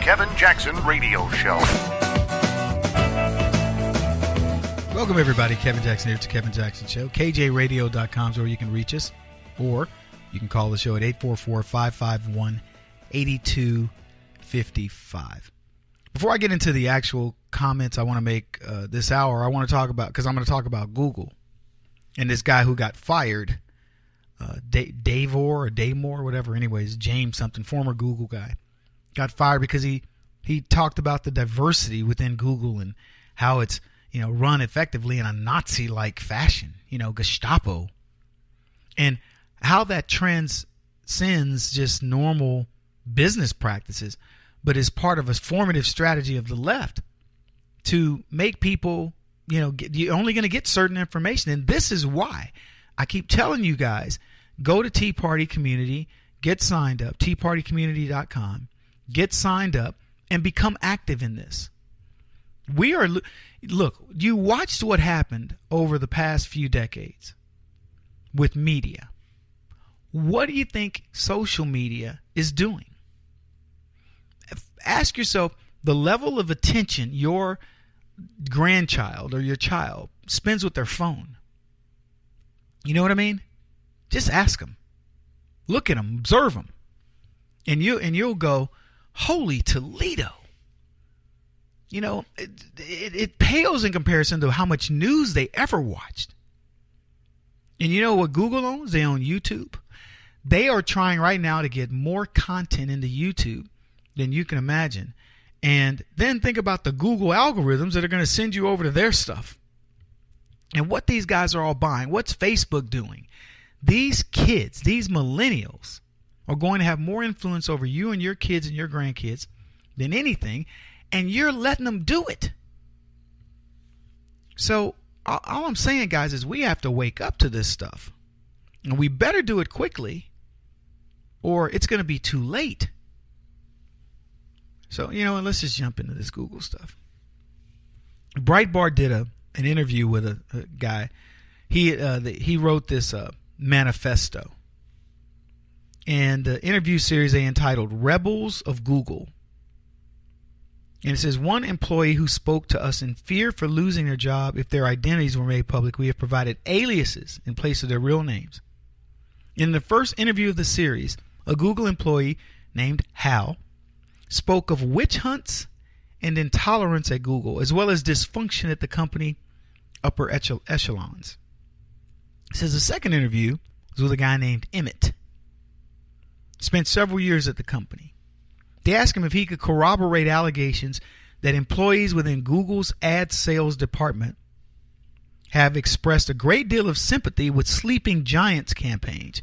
Kevin Jackson Radio Show. Welcome, everybody. Kevin Jackson here. It's the Kevin Jackson Show. KJRadio.com is where you can reach us, or you can call the show at 844-551-8255. Before I get into the actual comments I want to make this hour, I want to talk about, because I'm going to talk about Google and this guy who got fired, Davor, whatever. Anyways, James something, former Google guy, got fired because he talked about the diversity within Google and how it's, run effectively in a Nazi-like fashion, Gestapo, and how that transcends just normal business practices, but is part of a formative strategy of the left to make people, you're only going to get certain information. And this is why I keep telling you guys, go to Tea Party Community, get signed up, teapartycommunity.com, get signed up, and become active in this. Look, you watched what happened over the past few decades with media. What do you think social media is doing? Ask yourself the level of attention your grandchild or your child spends with their phone. You know what I mean? Just ask them. Look at them. Observe them. And you'll go, holy Toledo. It pales in comparison to how much news they ever watched. And you know what Google owns? They own YouTube. They are trying right now to get more content into YouTube than you can imagine. And then think about the Google algorithms that are going to send you over to their stuff. And what these guys are all buying. What's Facebook doing? These kids, these millennials, are going to have more influence over you and your kids and your grandkids than anything. And you're letting them do it. So all I'm saying, guys, is we have to wake up to this stuff. And we better do it quickly, or it's going to be too late. So, let's just jump into this Google stuff. Breitbart did an interview with a guy. He wrote this manifesto. And the interview series they entitled Rebels of Google. And it says, one employee who spoke to us in fear for losing their job if their identities were made public, we have provided aliases in place of their real names. In the first interview of the series, a Google employee named Hal spoke of witch hunts and intolerance at Google, as well as dysfunction at the company upper echelons. It says the second interview was with a guy named Emmett. Spent several years at the company. They asked him if he could corroborate allegations that employees within Google's ad sales department have expressed a great deal of sympathy with Sleeping Giants campaigns,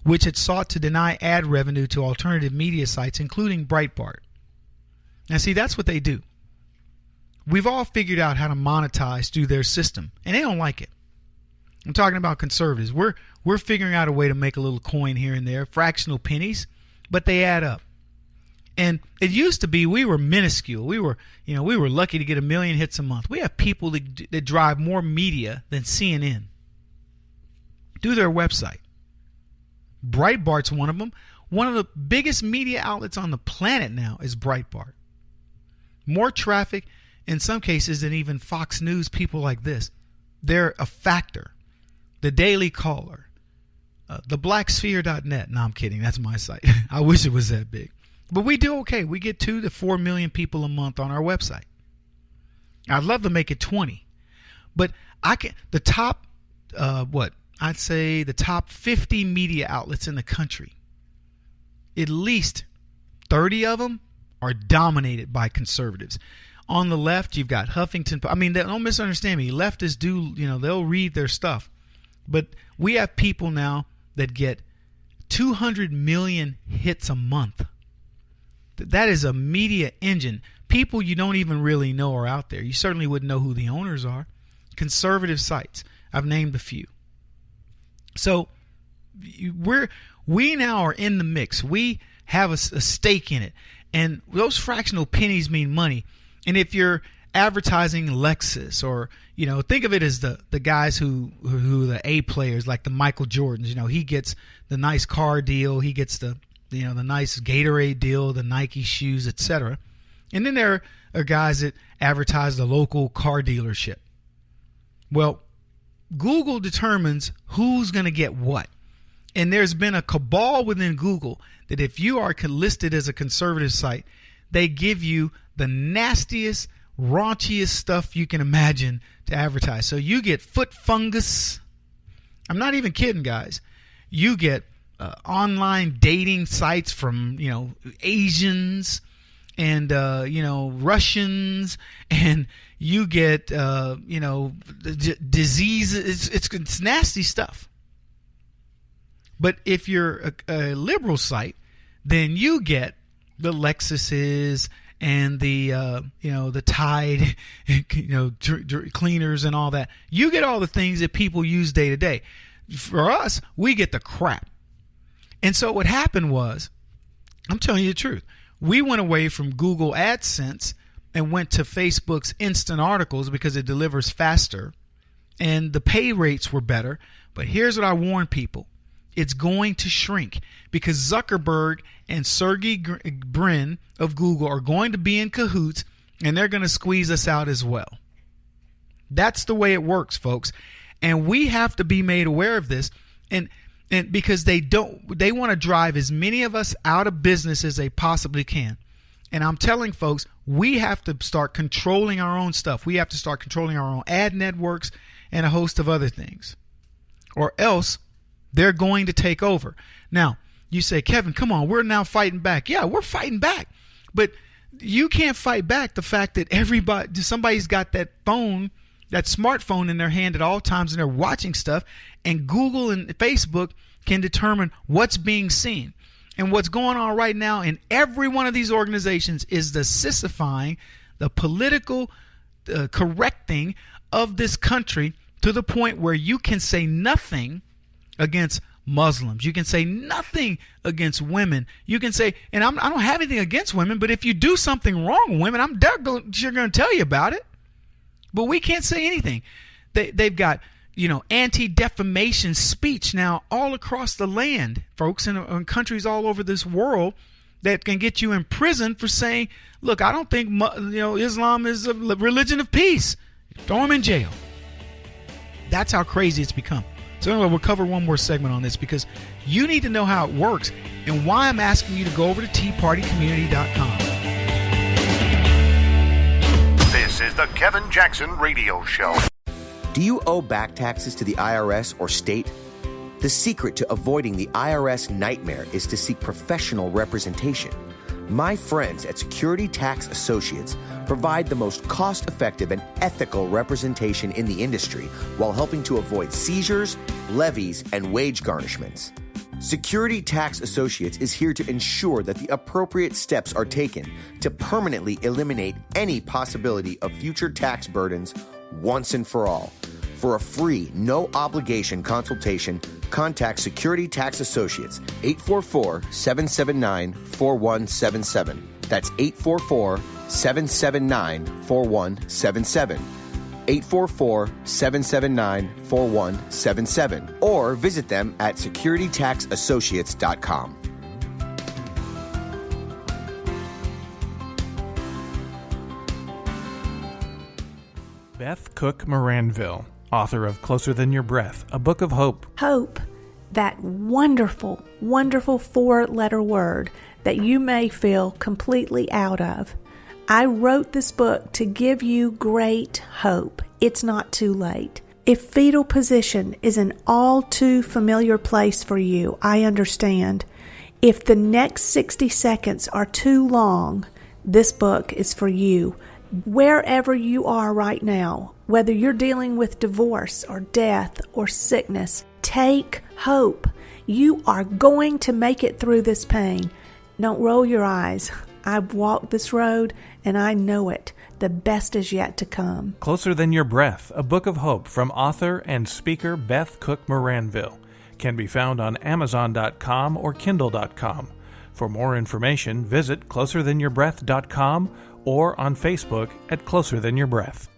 which had sought to deny ad revenue to alternative media sites, including Breitbart. Now, see, that's what they do. We've all figured out how to monetize through their system, and they don't like it. I'm talking about conservatives. We're figuring out a way to make a little coin here and there, fractional pennies, but they add up. And it used to be we were minuscule. We were lucky to get 1 million hits a month. We have people that drive more media than CNN through their website. Breitbart's one of them. One of the biggest media outlets on the planet now is Breitbart. More traffic in some cases than even Fox News, people like this. They're a factor. The Daily Caller, theblacksphere.net. No, I'm kidding. That's my site. I wish it was that big. But we do okay. We get 2 to 4 million people a month on our website. I'd love to make it 20. But the top, I'd say the top 50 media outlets in the country, at least 30 of them are dominated by conservatives. On the left, you've got Huffington. I mean, don't misunderstand me. Leftists do, they'll read their stuff. But we have people now that get 200 million hits a month. That is a media engine. People you don't even really know are out there. You certainly wouldn't know who the owners are. Conservative sites. I've named a few. So we now are in the mix. We have a stake in it. And those fractional pennies mean money. And if you're advertising Lexus or, think of it as the guys who the A players like the Michael Jordans, he gets the nice car deal. He gets the nice Gatorade deal, the Nike shoes, etc. And then there are guys that advertise the local car dealership. Well, Google determines who's going to get what. And there's been a cabal within Google that if you are listed as a conservative site, they give you the nastiest, raunchiest stuff you can imagine to advertise. So you get foot fungus. I'm not even kidding, guys. You get online dating sites from, Asians and, Russians, and you get, diseases. It's nasty stuff. But if you're a liberal site, then you get the Lexuses and the the Tide cleaners and all that. You get all the things that people use day to day. For us, we get the crap. And so what happened was, I'm telling you the truth, we went away from Google AdSense and went to Facebook's instant articles because it delivers faster and the pay rates were better. But here's what I warn people. It's going to shrink because Zuckerberg and Sergey Brin of Google are going to be in cahoots, and they're going to squeeze us out as well. That's the way it works, folks. And we have to be made aware of this, and because they want to drive as many of us out of business as they possibly can. And I'm telling folks, we have to start controlling our own stuff. We have to start controlling our own ad networks and a host of other things, or else they're going to take over. Now, you say, Kevin, come on, we're now fighting back. Yeah, we're fighting back. But you can't fight back the fact that somebody's got that phone, that smartphone in their hand at all times, and they're watching stuff, and Google and Facebook can determine what's being seen. And what's going on right now in every one of these organizations is the sissifying, the political correcting of this country to the point where you can say nothing against Muslims. You can say nothing against women. You can say, and I don't have anything against women, but if you do something wrong with women, I'm sure going to tell you about it. But we can't say anything. They've got, anti-defamation speech now all across the land, folks, in countries all over this world that can get you in prison for saying, look, I don't think Islam is a religion of peace. Throw them in jail. That's how crazy it's become. So anyway, we'll cover one more segment on this because you need to know how it works and why I'm asking you to go over to teapartycommunity.com. This is the Kevin Jackson Radio Show. Do you owe back taxes to the IRS or state? The secret to avoiding the IRS nightmare is to seek professional representation. My friends at Security Tax Associates provide the most cost-effective and ethical representation in the industry while helping to avoid seizures, levies, and wage garnishments. Security Tax Associates is here to ensure that the appropriate steps are taken to permanently eliminate any possibility of future tax burdens once and for all. For a free, no-obligation consultation, contact Security Tax Associates, 844-779-4177. That's 844-779-4177. 844-779-4177. Or visit them at securitytaxassociates.com. Beth Cook Moranville, author of Closer Than Your Breath, a book of hope. Hope, that wonderful, wonderful 4-letter word that you may feel completely out of. I wrote this book to give you great hope. It's not too late. If fetal position is an all too familiar place for you, I understand. If the next 60 seconds are too long, this book is for you. Wherever you are right now, whether you're dealing with divorce or death or sickness, take hope. You are going to make it through this pain. Don't roll your eyes. I've walked this road and I know it. The best is yet to come. Closer Than Your Breath, a book of hope from author and speaker Beth Cook Moranville, can be found on Amazon.com or Kindle.com. For more information, visit closerthanyourBreath.com or on Facebook at Closer Than Your Breath.